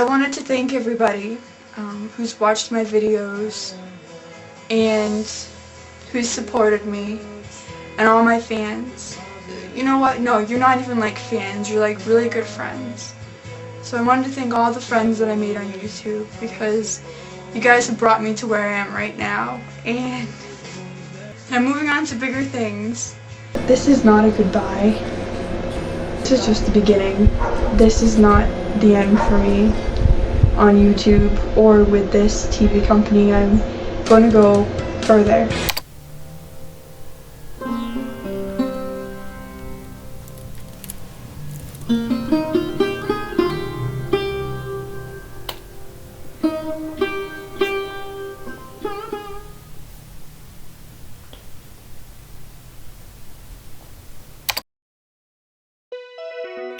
wanted to thank everybody who's watched my videos and who's supported me and all my fans. You know what? No, you're not even like fans, you're like really good friends. So I wanted to thank all the friends that I made on YouTube because you guys have brought me to where I am right now, and I'm moving on to bigger things. This is not a goodbye. This is just the beginning. This is not the end for me on YouTube or with this TV company. I'm going to go further.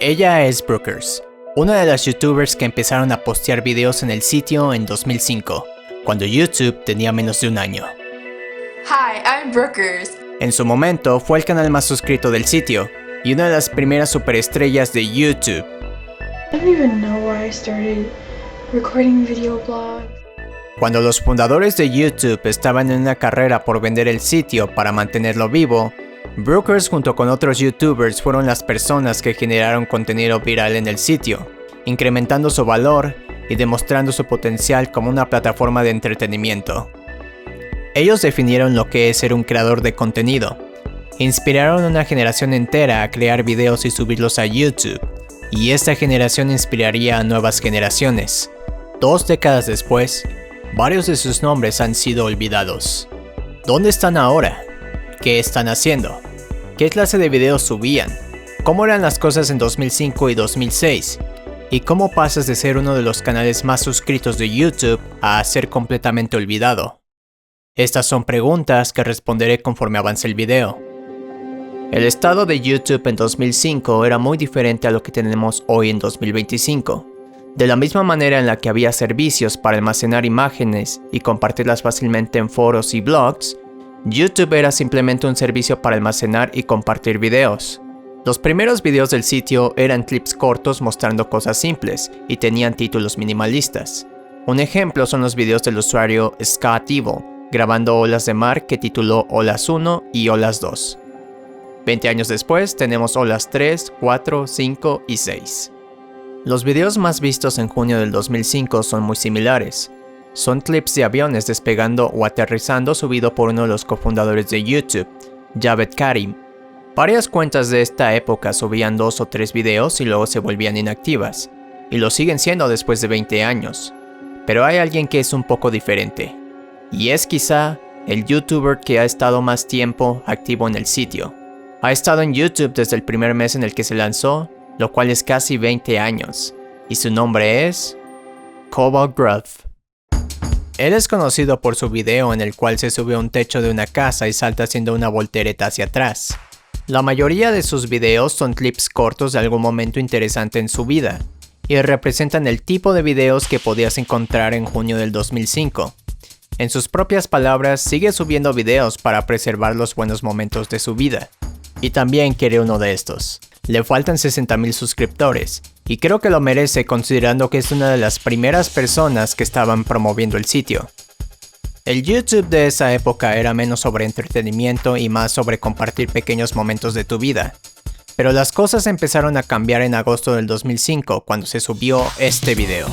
Ella es Brookers, una de las youtubers que empezaron a postear videos en el sitio en 2005, cuando YouTube tenía menos de un año. Hi, I'm Brookers. En su momento fue el canal más suscrito del sitio y una de las primeras superestrellas de YouTube. I don't even know why I started recording video blogs. Cuando los fundadores de YouTube estaban en una carrera por vender el sitio para mantenerlo vivo, Brookers junto con otros youtubers fueron las personas que generaron contenido viral en el sitio, incrementando su valor y demostrando su potencial como una plataforma de entretenimiento. Ellos definieron lo que es ser un creador de contenido, inspiraron a una generación entera a crear videos y subirlos a YouTube, y esta generación inspiraría a nuevas generaciones. 2 décadas después, varios de sus nombres han sido olvidados. ¿Dónde están ahora? ¿Qué están haciendo? ¿Qué clase de videos subían? ¿Cómo eran las cosas en 2005 y 2006? ¿Y cómo pasas de ser uno de los canales más suscritos de YouTube a ser completamente olvidado? Estas son preguntas que responderé conforme avance el video. El estado de YouTube en 2005 era muy diferente a lo que tenemos hoy en 2025. De la misma manera en la que había servicios para almacenar imágenes y compartirlas fácilmente en foros y blogs, YouTube era simplemente un servicio para almacenar y compartir videos. Los primeros videos del sitio eran clips cortos mostrando cosas simples y tenían títulos minimalistas. Un ejemplo son los videos del usuario Scott Evil, grabando olas de mar que tituló Olas 1 y Olas 2. 20 años después tenemos Olas 3, 4, 5 y 6. Los videos más vistos en junio del 2005 son muy similares. Son clips de aviones despegando o aterrizando subido por uno de los cofundadores de YouTube, Javed Karim. Varias cuentas de esta época subían 2 o 3 videos y luego se volvían inactivas, y lo siguen siendo después de 20 años. Pero hay alguien que es un poco diferente, y es quizá el youtuber que ha estado más tiempo activo en el sitio. Ha estado en YouTube desde el primer mes en el que se lanzó, lo cual es casi 20 años, y su nombre es Cobalt Gruff. Él es conocido por su video en el cual se sube a un techo de una casa y salta haciendo una voltereta hacia atrás. La mayoría de sus videos son clips cortos de algún momento interesante en su vida, y representan el tipo de videos que podías encontrar en junio del 2005. En sus propias palabras, sigue subiendo videos para preservar los buenos momentos de su vida. Y también quiere uno de estos. Le faltan 60,000 suscriptores, y creo que lo merece considerando que es una de las primeras personas que estaban promoviendo el sitio. El YouTube de esa época era menos sobre entretenimiento y más sobre compartir pequeños momentos de tu vida. Pero las cosas empezaron a cambiar en agosto del 2005 cuando se subió este video.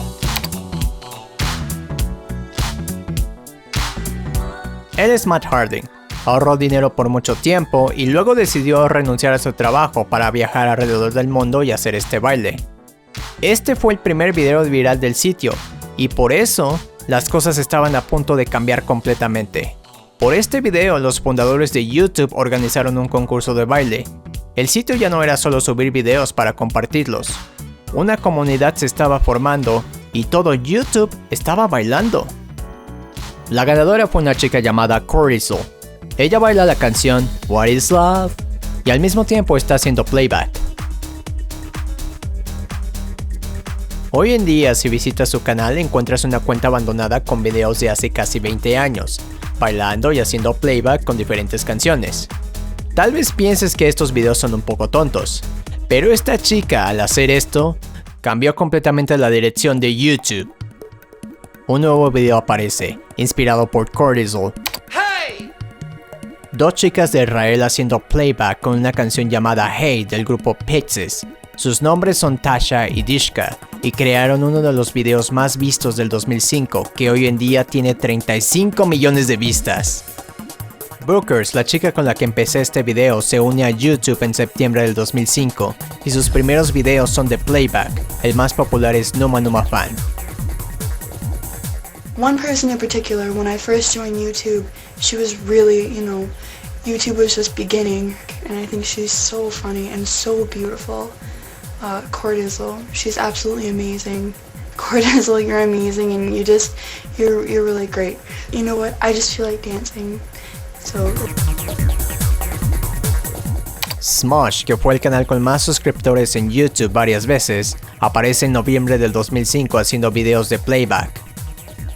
Él es Matt Harding. Ahorró dinero por mucho tiempo y luego decidió renunciar a su trabajo para viajar alrededor del mundo y hacer este baile. Este fue el primer video viral del sitio, y por eso las cosas estaban a punto de cambiar completamente. Por este video, los fundadores de YouTube organizaron un concurso de baile. El sitio ya no era solo subir videos para compartirlos. Una comunidad se estaba formando y todo YouTube estaba bailando. La ganadora fue una chica llamada Corizel. Ella baila la canción What is Love y al mismo tiempo está haciendo playback. Hoy en día, si visitas su canal, encuentras una cuenta abandonada con videos de hace casi 20 años, bailando y haciendo playback con diferentes canciones. Tal vez pienses que estos videos son un poco tontos, pero esta chica al hacer esto, cambió completamente la dirección de YouTube. Un nuevo video aparece, inspirado por Cortisol. ¡Hey! Dos chicas de Israel haciendo playback con una canción llamada Hey del grupo Pixies. Sus nombres son Tasha y Dishka, y crearon uno de los videos más vistos del 2005, que hoy en día tiene 35 millones de vistas. Brookers, la chica con la que empecé este video, se une a YouTube en septiembre del 2005, y sus primeros videos son de playback. El más popular es Numa Numa Fan. One person in particular, when I first joined YouTube, she was really, YouTube was just beginning, and I think she's so funny and so beautiful. Cortisol, she's absolutely amazing. Cortisol, you're amazing, and you're really great. You know what? I just feel like dancing. So. Smosh, que fue el canal con más suscriptores en YouTube varias veces, aparece en noviembre del 2005 haciendo videos de playback.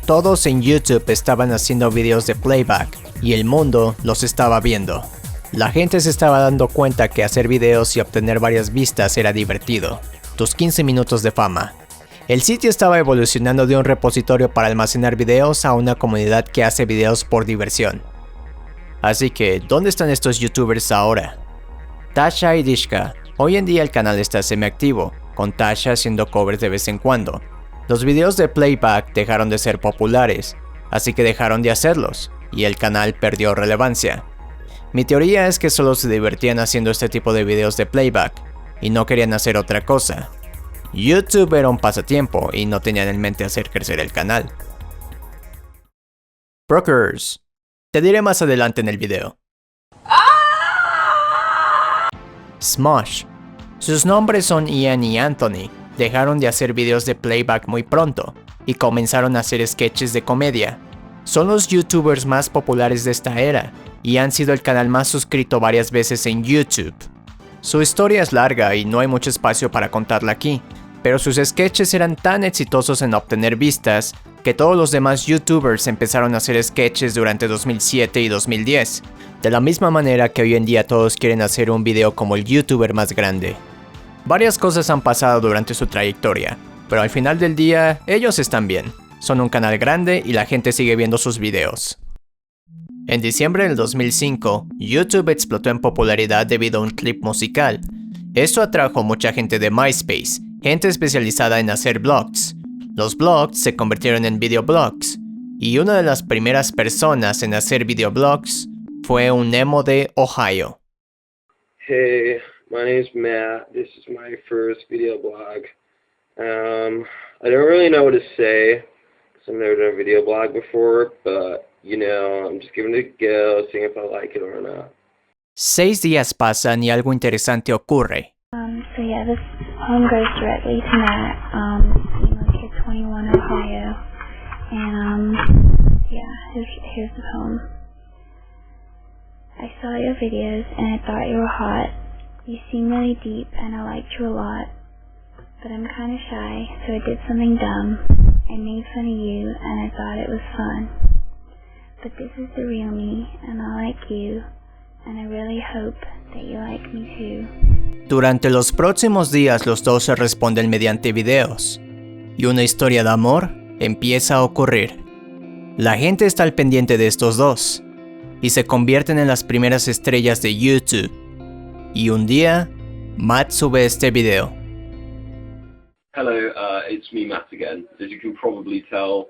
Todos en YouTube estaban haciendo videos de playback, y el mundo los estaba viendo. La gente se estaba dando cuenta que hacer videos y obtener varias vistas era divertido. Tus 15 minutos de fama. El sitio estaba evolucionando de un repositorio para almacenar videos a una comunidad que hace videos por diversión. Así que, ¿dónde están estos youtubers ahora? Tasha y Dishka. Hoy en día el canal está semiactivo, con Tasha haciendo covers de vez en cuando. Los videos de playback dejaron de ser populares, así que dejaron de hacerlos, y el canal perdió relevancia. Mi teoría es que solo se divertían haciendo este tipo de videos de playback, y no querían hacer otra cosa. YouTube era un pasatiempo, y no tenían en mente hacer crecer el canal. Brookers. Te diré más adelante en el video. Smosh. Sus nombres son Ian y Anthony. Dejaron de hacer videos de playback muy pronto, y comenzaron a hacer sketches de comedia. Son los youtubers más populares de esta era, y han sido el canal más suscrito varias veces en YouTube. Su historia es larga y no hay mucho espacio para contarla aquí, pero sus sketches eran tan exitosos en obtener vistas, que todos los demás youtubers empezaron a hacer sketches durante 2007 y 2010, de la misma manera que hoy en día todos quieren hacer un video como el youtuber más grande. Varias cosas han pasado durante su trayectoria, pero al final del día, ellos están bien. Son un canal grande y la gente sigue viendo sus videos. En diciembre del 2005, YouTube explotó en popularidad debido a un clip musical. Esto atrajo mucha gente de MySpace, gente especializada en hacer blogs. Los blogs se convirtieron en videoblogs, y una de las primeras personas en hacer videoblogs fue un emo de Ohio. Hey, my name's Matt. This is my first video blog. I don't really know what to say, because I've never done a video blog before, but, I'm just giving it a go, seeing if I like it or not. 6 días pasan y algo interesante ocurre. So yeah, this poem goes directly to Matt, Kid 21, Ohio, and here's the poem. I saw your videos and I thought you were hot. You seem really deep and I liked you a lot, but I'm kinda shy, so I did something dumb. I made fun of you and I thought it was fun, but this is the real me and I like you, and I really hope that you like me too. Durante los próximos días los dos se responden mediante videos, y una historia de amor empieza a ocurrir. La gente está al pendiente de estos dos, y se convierten en las primeras estrellas de YouTube. Y un día, Matt sube este video. Hello, it's me, Matt, again. As you can probably tell,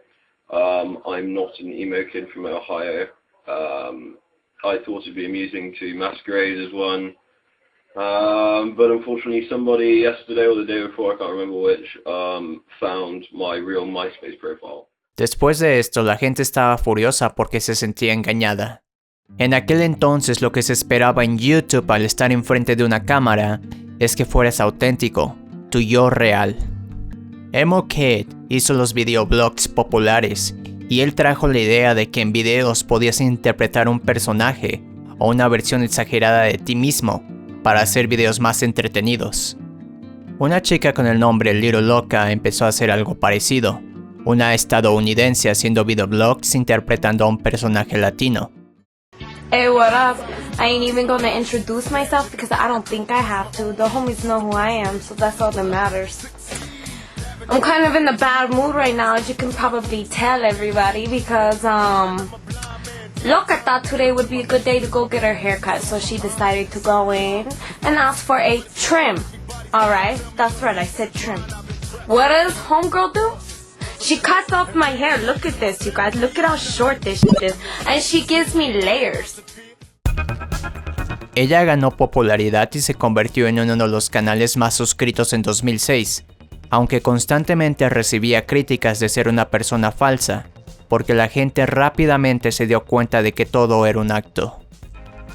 I'm not an emo kid from Ohio. I thought it'd be amusing to masquerade as one. But unfortunately somebody yesterday or the day before, I can't remember which, found my real MySpace profile. Después de esto, la gente estaba furiosa porque se sentía engañada. En aquel entonces lo que se esperaba en YouTube al estar enfrente de una cámara es que fueras auténtico, tu yo real. Emo Kid hizo los videoblogs populares y él trajo la idea de que en videos podías interpretar un personaje o una versión exagerada de ti mismo para hacer videos más entretenidos. Una chica con el nombre Little Loca empezó a hacer algo parecido, una estadounidense haciendo videoblogs interpretando a un personaje latino. Hey, what up? I ain't even gonna introduce myself because I don't think I have to. The homies know who I am, so that's all that matters. I'm kind of in a bad mood right now, as you can probably tell everybody, because Loca thought today would be a good day to go get her haircut, so she decided to go in and ask for a trim. Alright, that's right, I said trim. What does homegirl do? She cuts off my hair. Look at this, you guys. Look at how short this shit is. And she gives me layers. Ella ganó popularidad y se convirtió en uno de los canales más suscritos en 2006, aunque constantemente recibía críticas de ser una persona falsa, porque la gente rápidamente se dio cuenta de que todo era un acto.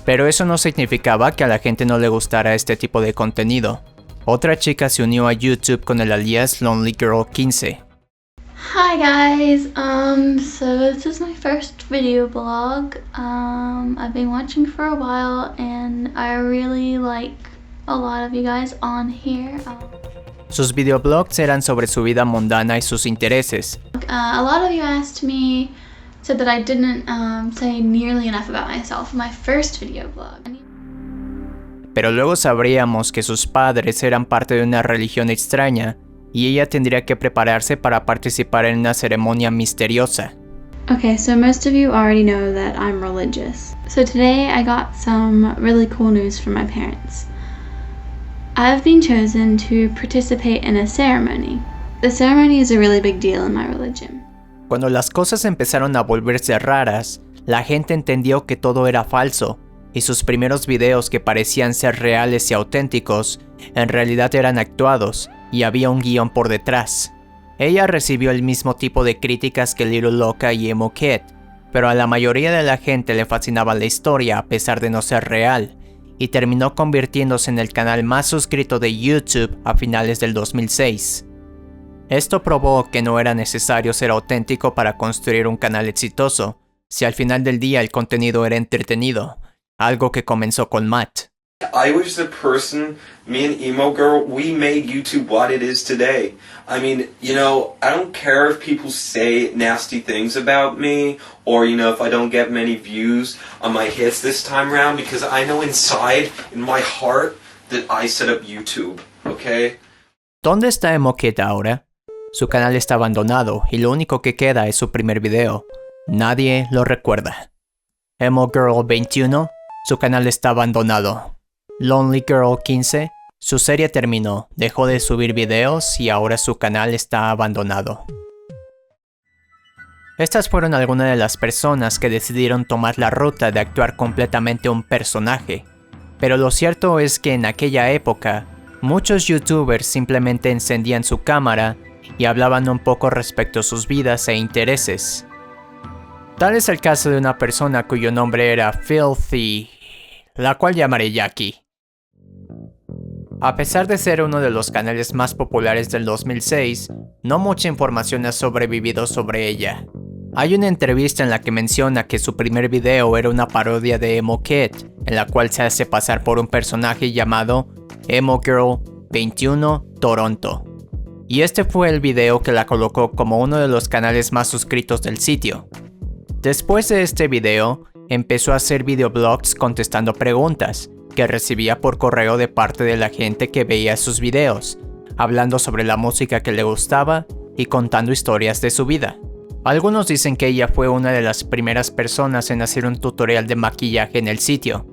Pero eso no significaba que a la gente no le gustara este tipo de contenido. Otra chica se unió a YouTube con el alias Lonely Girl 15. Hi guys, so this is my first video blog. I've been watching for a while and I really like a lot of you guys on here. Sus videoblogs eran sobre su vida mundana y sus intereses. A lot of you asked me, said that I didn't say nearly enough about myself in my first video blog. Pero luego sabríamos que sus padres eran parte de una religión extraña y ella tendría que prepararse para participar en una ceremonia misteriosa. Okay, so most of you already know that I'm religious. So today I got some really cool news from my parents. I've been chosen to participate in a ceremony. The ceremony is a really big deal in my religion. Cuando las cosas empezaron a volverse raras, la gente entendió que todo era falso, y sus primeros videos que parecían ser reales y auténticos, en realidad eran actuados, y había un guión por detrás. Ella recibió el mismo tipo de críticas que Little Loca y Emo Kid, pero a la mayoría de la gente le fascinaba la historia a pesar de no ser real, y terminó convirtiéndose en el canal más suscrito de YouTube a finales del 2006. Esto probó que no era necesario ser auténtico para construir un canal exitoso, si al final del día el contenido era entretenido, algo que comenzó con Matt. I was the person, me and Emo Girl, we made YouTube what it is today. I mean, you know, I don't care if people say nasty things about me, or, you know, if I don't get many views on my hits this time around, because I know inside, in my heart, that I set up YouTube, okay? ¿Dónde está Emo Kid ahora? Su canal está abandonado y lo único que queda es su primer video. Nadie lo recuerda. Emo Girl 21, su canal está abandonado. Lonely Girl 15, su serie terminó, dejó de subir videos y ahora su canal está abandonado. Estas fueron algunas de las personas que decidieron tomar la ruta de actuar completamente un personaje. Pero lo cierto es que en aquella época, muchos youtubers simplemente encendían su cámara y hablaban un poco respecto a sus vidas e intereses. Tal es el caso de una persona cuyo nombre era Filthy, la cual llamaré Jackie. A pesar de ser uno de los canales más populares del 2006, no mucha información ha sobrevivido sobre ella. Hay una entrevista en la que menciona que su primer video era una parodia de Emo Kid, en la cual se hace pasar por un personaje llamado Emo Girl 21 Toronto. Y este fue el video que la colocó como uno de los canales más suscritos del sitio. Después de este video, empezó a hacer videoblogs contestando preguntas que recibía por correo de parte de la gente que veía sus videos, hablando sobre la música que le gustaba y contando historias de su vida. Algunos dicen que ella fue una de las primeras personas en hacer un tutorial de maquillaje en el sitio.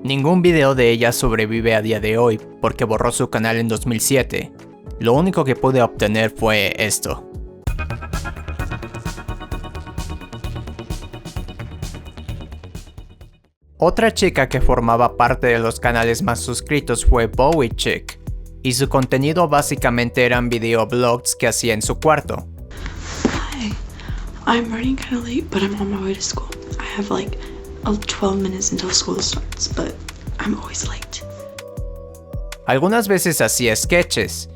Ningún video de ella sobrevive a día de hoy porque borró su canal en 2007. Lo único que pude obtener fue esto. Otra chica que formaba parte de los canales más suscritos fue Bowie Chick, y su contenido básicamente eran videoblogs que hacía en su cuarto. Hi, I'm running kind of late, but I'm on my way to school. I have like 12 minutes until school starts, but I'm always late. Algunas veces hacía sketches.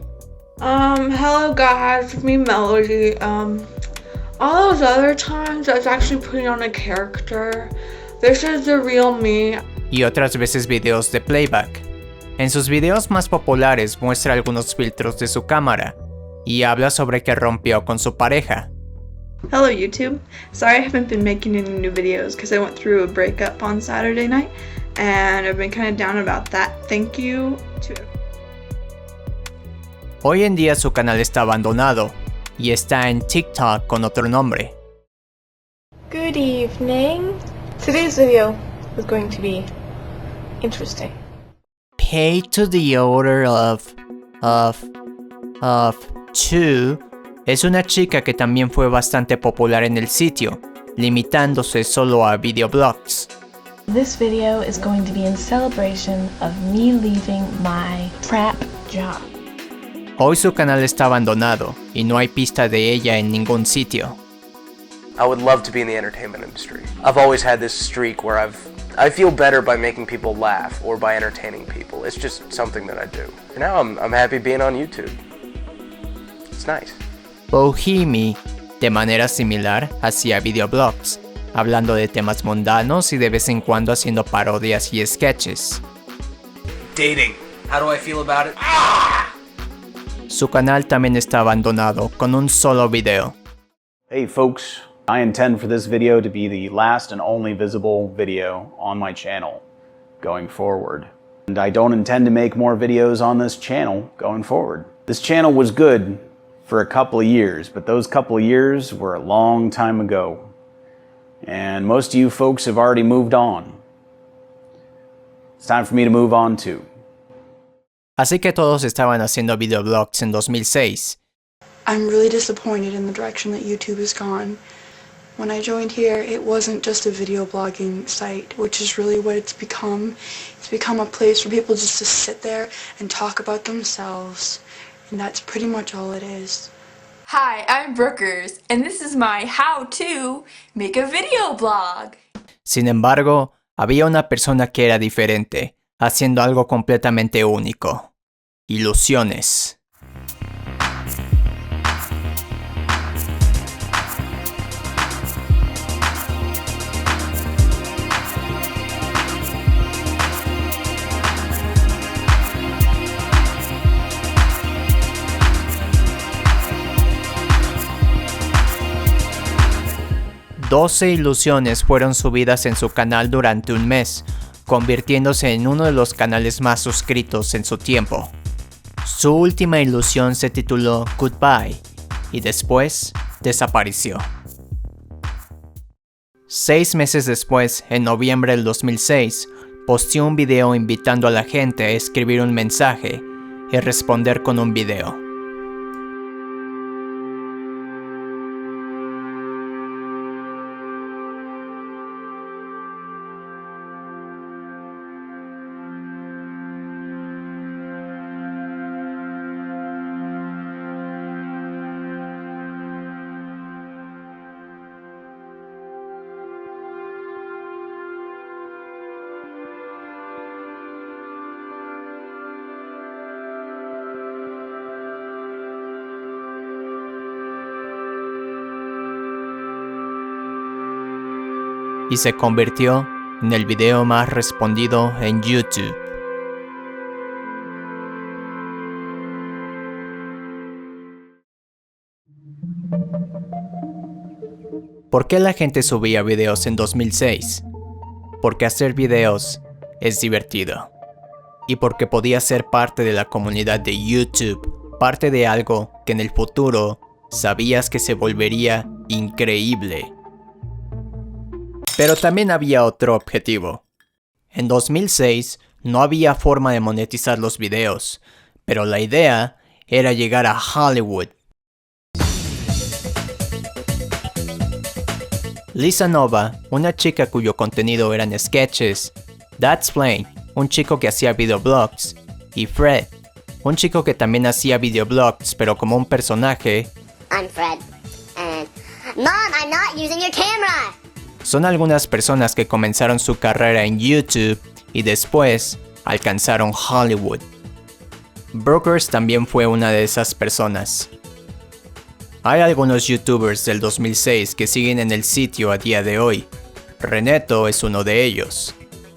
Hello guys, it's me Melody. All those other times I was actually putting on a character. This is the real me. Y otras veces videos de playback. En sus videos más populares muestra algunos filtros de su cámara y habla sobre que rompió con su pareja. Hello YouTube. Sorry I haven't been making any new videos because I went through a breakup on Saturday night and I've been kind of down about that. Thank you to Hoy en día su canal está abandonado y está en TikTok con otro nombre. Good evening. Today's video is going to be interesting. Pay to the order of 2 es una chica que también fue bastante popular en el sitio, limitándose solo a videoblogs. This video is going to be in celebration of me leaving my trap job. Hoy su canal está abandonado y no hay pista de ella en ningún sitio. I would love to be in the entertainment industry. I've always had this streak where I feel better by making people laugh or by entertaining people. It's just something that I do. For now I'm happy being on YouTube. It's nice. Bohemi, de manera similar, hacía videoblogs, hablando de temas mundanos y de vez en cuando haciendo parodias y sketches. Dating. How do I feel about it? Su canal también está abandonado, con un solo video. Hey folks, I intend for this video to be the last and only visible video on my channel going forward. And I don't intend to make more videos on this channel going forward. This channel was good for a couple of years, but those couple of years were a long time ago. And most of you folks have already moved on. It's time for me to move on too. Así que todos estaban haciendo videoblogs en 2006. I'm really disappointed in the direction that YouTube has gone. When I joined here, it wasn't just a video blogging site, which is really what it's become. It's become a place for people just to sit there and talk about themselves, and that's pretty much all it is. Hi, I'm Brookers, and this is my how to make a video blog. Sin embargo, había una persona que era diferente, haciendo algo completamente único. Ilusiones. Doce ilusiones fueron subidas en su canal durante un mes, convirtiéndose en uno de los canales más suscritos en su tiempo. Su última ilusión se tituló Goodbye y después desapareció. 6 meses después, en noviembre del 2006, posteó un video invitando a la gente a escribir un mensaje y responder con un video. Y se convirtió en el video más respondido en YouTube. ¿Por qué la gente subía videos en 2006? Porque hacer videos es divertido. Y porque podía ser parte de la comunidad de YouTube, parte de algo que en el futuro sabías que se volvería increíble. Pero también había otro objetivo. En 2006 no había forma de monetizar los videos, pero la idea era llegar a Hollywood. Lisa Nova, una chica cuyo contenido eran sketches, That's Plain, un chico que hacía videoblogs, y Fred, un chico que también hacía videoblogs pero como un personaje. I'm Fred, and Mom, I'm not using your camera. Son algunas personas que comenzaron su carrera en YouTube y después alcanzaron Hollywood. Brookers también fue una de esas personas. Hay algunos YouTubers del 2006 que siguen en el sitio a día de hoy. Reneto es uno de ellos,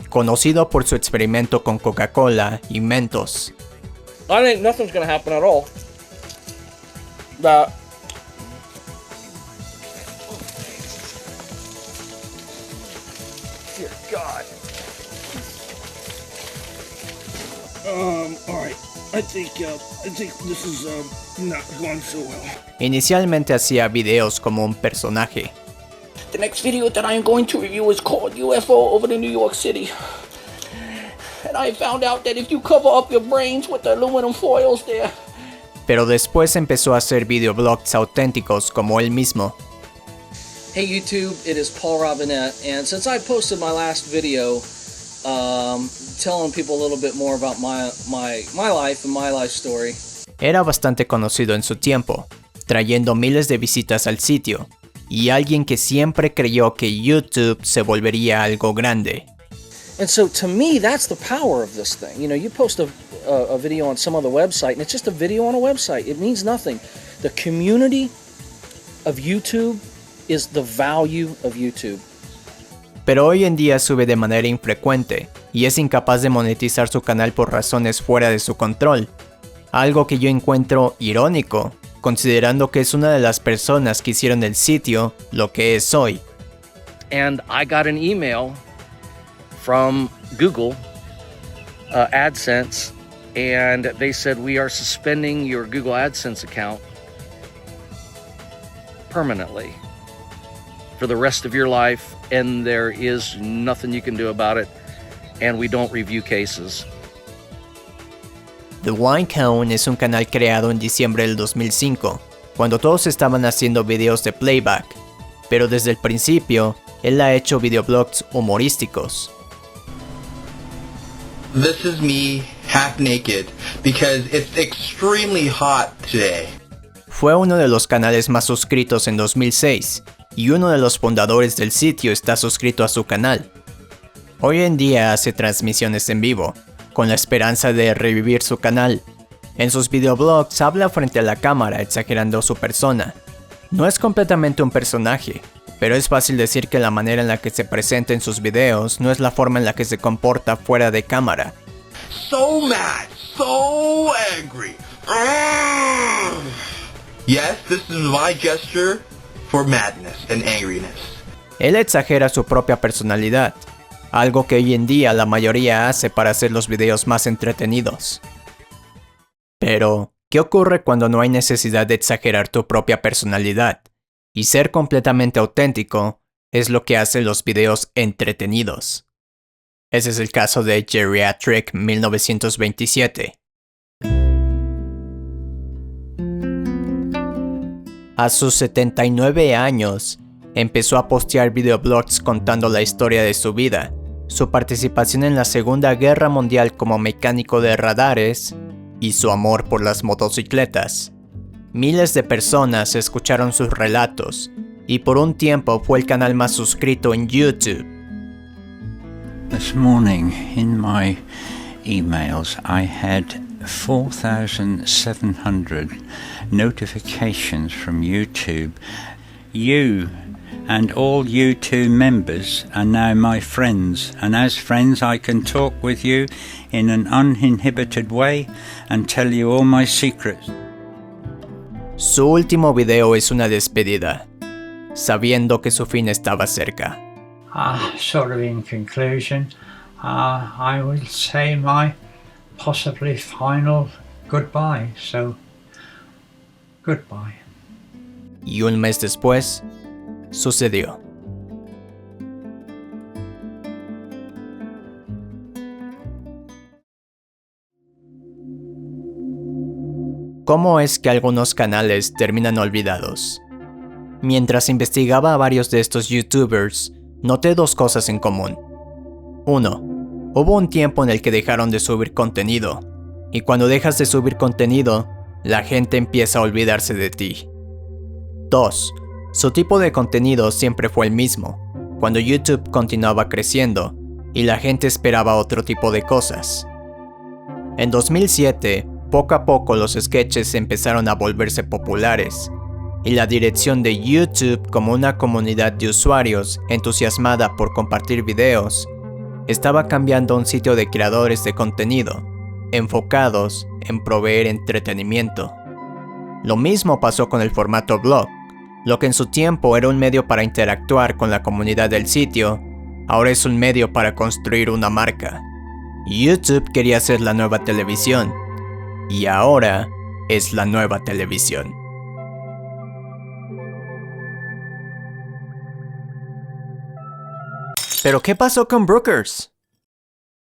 conocido por su experimento con Coca-Cola y Mentos. I think nothing's gonna happen at all. Dear God. Alright. I think this is not going so well. Inicialmente hacía videos como un personaje. The next video that I am going to review is called UFO over the New York City. And I found out that if you cover up your brains with the aluminum foils there. Pero después empezó a hacer videoblogs auténticos como él mismo. Hey YouTube, it is Paul Robinette, and since I posted my last video telling people a little bit more about my life and my life story. Era bastante conocido en su tiempo, trayendo miles de visitas al sitio, y alguien que siempre creyó que YouTube se volvería algo grande. And so to me, that's the power of this thing. You know, you post a video on some other website, and it's just a video on a website. It means nothing. The community of YouTube is the value of YouTube. Pero hoy en día sube de manera infrecuente, y es incapaz de monetizar su canal por razones fuera de su control. Algo que yo encuentro irónico, considerando que es una de las personas que hicieron el sitio lo que es hoy. And I got an email from Google AdSense, and they said we are suspending your Google AdSense account permanently for the rest of your life, and there is nothing you can do about it, and we don't review cases. The Wine Cone es un canal creado en diciembre del 2005, cuando todos estaban haciendo videos de playback, pero desde el principio, él ha hecho videoblogs humorísticos. This is me half naked because it's extremely hot today. Fue uno de los canales más suscritos en 2006, y uno de los fundadores del sitio está suscrito a su canal. Hoy en día hace transmisiones en vivo, con la esperanza de revivir su canal. En sus videoblogs habla frente a la cámara exagerando su persona. No es completamente un personaje, pero es fácil decir que la manera en la que se presenta en sus videos no es la forma en la que se comporta fuera de cámara. So mad, so angry. Yes, this is my gesture for madness and angriness. Él exagera su propia personalidad, algo que hoy en día la mayoría hace para hacer los videos más entretenidos. Pero, ¿qué ocurre cuando no hay necesidad de exagerar tu propia personalidad? Y ser completamente auténtico es lo que hace los videos entretenidos. Ese es el caso de Geriatric 1927. A sus 79 años, empezó a postear videoblogs contando la historia de su vida, su participación en la Segunda Guerra Mundial como mecánico de radares y su amor por las motocicletas. Miles de personas escucharon sus relatos y por un tiempo fue el canal más suscrito en YouTube. This morning in my emails I had 4,700 notifications from YouTube. You and all YouTube members are now my friends, and as friends I can talk with you in an uninhibited way and tell you all my secrets. Su último video es una despedida, sabiendo que su fin estaba cerca. Sort of in conclusion, I will say my possibly final goodbye, so goodbye. Y un mes después, sucedió. ¿Cómo es que algunos canales terminan olvidados? Mientras investigaba a varios de estos YouTubers, noté dos cosas en común. 1. Hubo un tiempo en el que dejaron de subir contenido, y cuando dejas de subir contenido, la gente empieza a olvidarse de ti. 2. Su tipo de contenido siempre fue el mismo, cuando YouTube continuaba creciendo, y la gente esperaba otro tipo de cosas. En 2007, poco a poco los sketches empezaron a volverse populares, y la dirección de YouTube como una comunidad de usuarios entusiasmada por compartir videos, estaba cambiando a un sitio de creadores de contenido, enfocados en proveer entretenimiento. Lo mismo pasó con el formato blog, lo que en su tiempo era un medio para interactuar con la comunidad del sitio, ahora es un medio para construir una marca. YouTube quería ser la nueva televisión, y ahora es la nueva televisión. ¿Pero qué pasó con Brookers?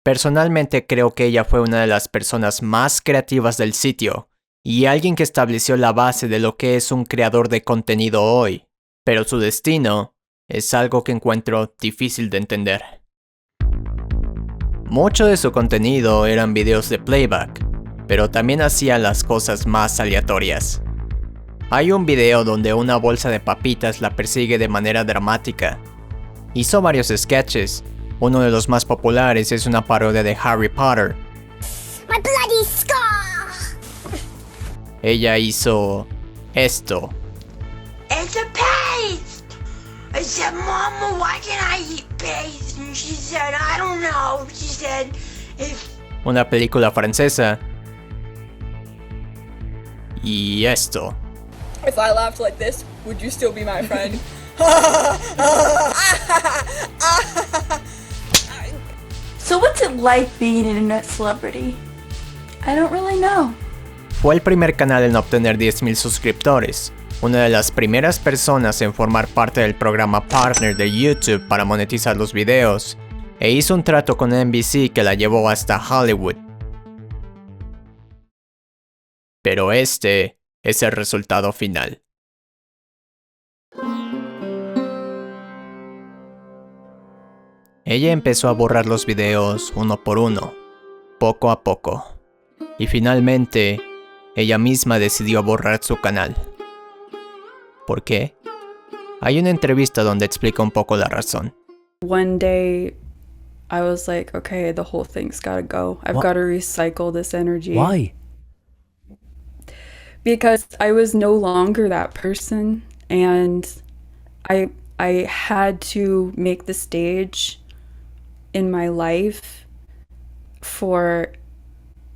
Personalmente creo que ella fue una de las personas más creativas del sitio y alguien que estableció la base de lo que es un creador de contenido hoy, pero su destino es algo que encuentro difícil de entender. Mucho de su contenido eran videos de playback, pero también hacía las cosas más aleatorias. Hay un video donde una bolsa de papitas la persigue de manera dramática. Hizo varios sketches. Uno de los más populares es una parodia de Harry Potter. My bloody scar! Ella hizo esto. It's a paste! I said, Mama, why can't I eat paste? And she said, I don't know. She said, if... Una película francesa. Y esto. If I laughed like this, would you still be my friend? So what's it like being an internet celebrity? I don't really know. Fue el primer canal en obtener 10,000 suscriptores, una de las primeras personas en formar parte del programa Partner de YouTube para monetizar los videos, e hizo un trato con NBC que la llevó hasta Hollywood. Pero este es el resultado final. Ella empezó a borrar los videos uno por uno, poco a poco, y finalmente ella misma decidió borrar su canal. ¿Por qué? Hay una entrevista donde explica un poco la razón. One day I was like, okay, the whole thing's gotta go. I've got to recycle this energy. Why? Because I was no longer that person, and I had to make the stage in my life for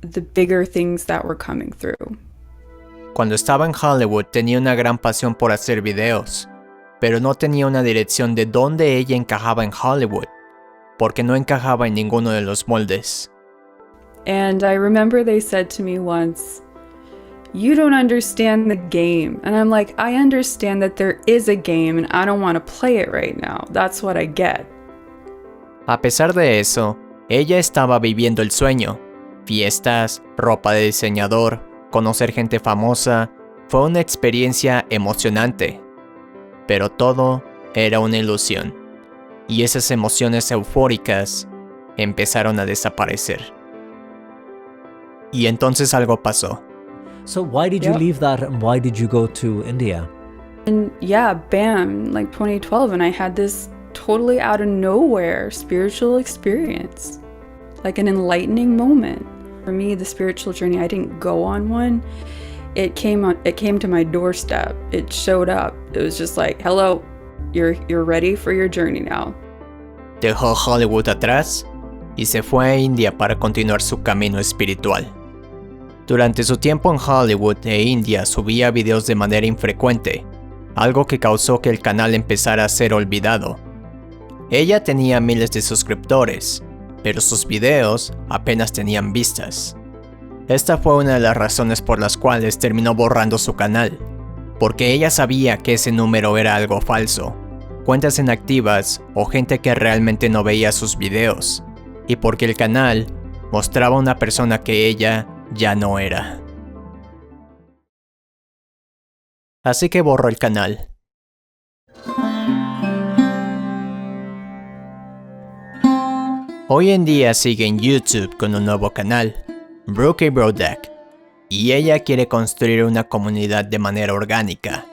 the bigger things that were coming through. Cuando estaba en Hollywood tenía una gran pasión por hacer videos, pero no tenía una dirección de dónde ella encajaba en Hollywood, porque no encajaba en ninguno de los moldes. And I remember they said to me once, "You don't understand the game." And I'm like, I understand that there is a game and I don't want to play it right now. That's what I get. A pesar de eso, ella estaba viviendo el sueño. Fiestas, ropa de diseñador, conocer gente famosa, fue una experiencia emocionante. Pero todo era una ilusión, y esas emociones eufóricas empezaron a desaparecer. Y entonces algo pasó. So why did you leave that and why did you go to India? And yeah, bam, like 2012, and I had this totally out of nowhere spiritual experience, like an enlightening moment. For me, the spiritual journey, I didn't go on one. It came to my doorstep. It showed up. It was just like, hello, you're ready for your journey now. Dejó Hollywood atrás y se fue a India para continuar su camino espiritual. Durante su tiempo en Hollywood e India subía videos de manera infrecuente, algo que causó que el canal empezara a ser olvidado. Ella tenía miles de suscriptores, pero sus videos apenas tenían vistas. Esta fue una de las razones por las cuales terminó borrando su canal, porque ella sabía que ese número era algo falso, cuentas inactivas o gente que realmente no veía sus videos, y porque el canal mostraba una persona que ella ya no era. Así que borró el canal. Hoy en día sigue en YouTube con un nuevo canal, Brooke Brodeck, y ella quiere construir una comunidad de manera orgánica,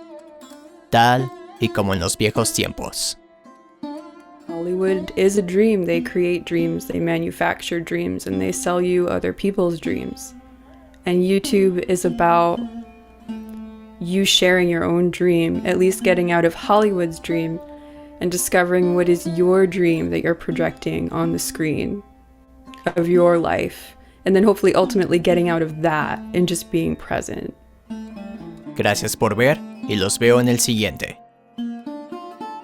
tal y como en los viejos tiempos. Hollywood is a dream. They create dreams, they manufacture dreams, and they sell you other people's dreams. And YouTube is about you sharing your own dream, at least getting out of Hollywood's dream, and discovering what is your dream that you're projecting on the screen of your life, and then hopefully ultimately getting out of that and just being present. Gracias por ver y los veo en el siguiente.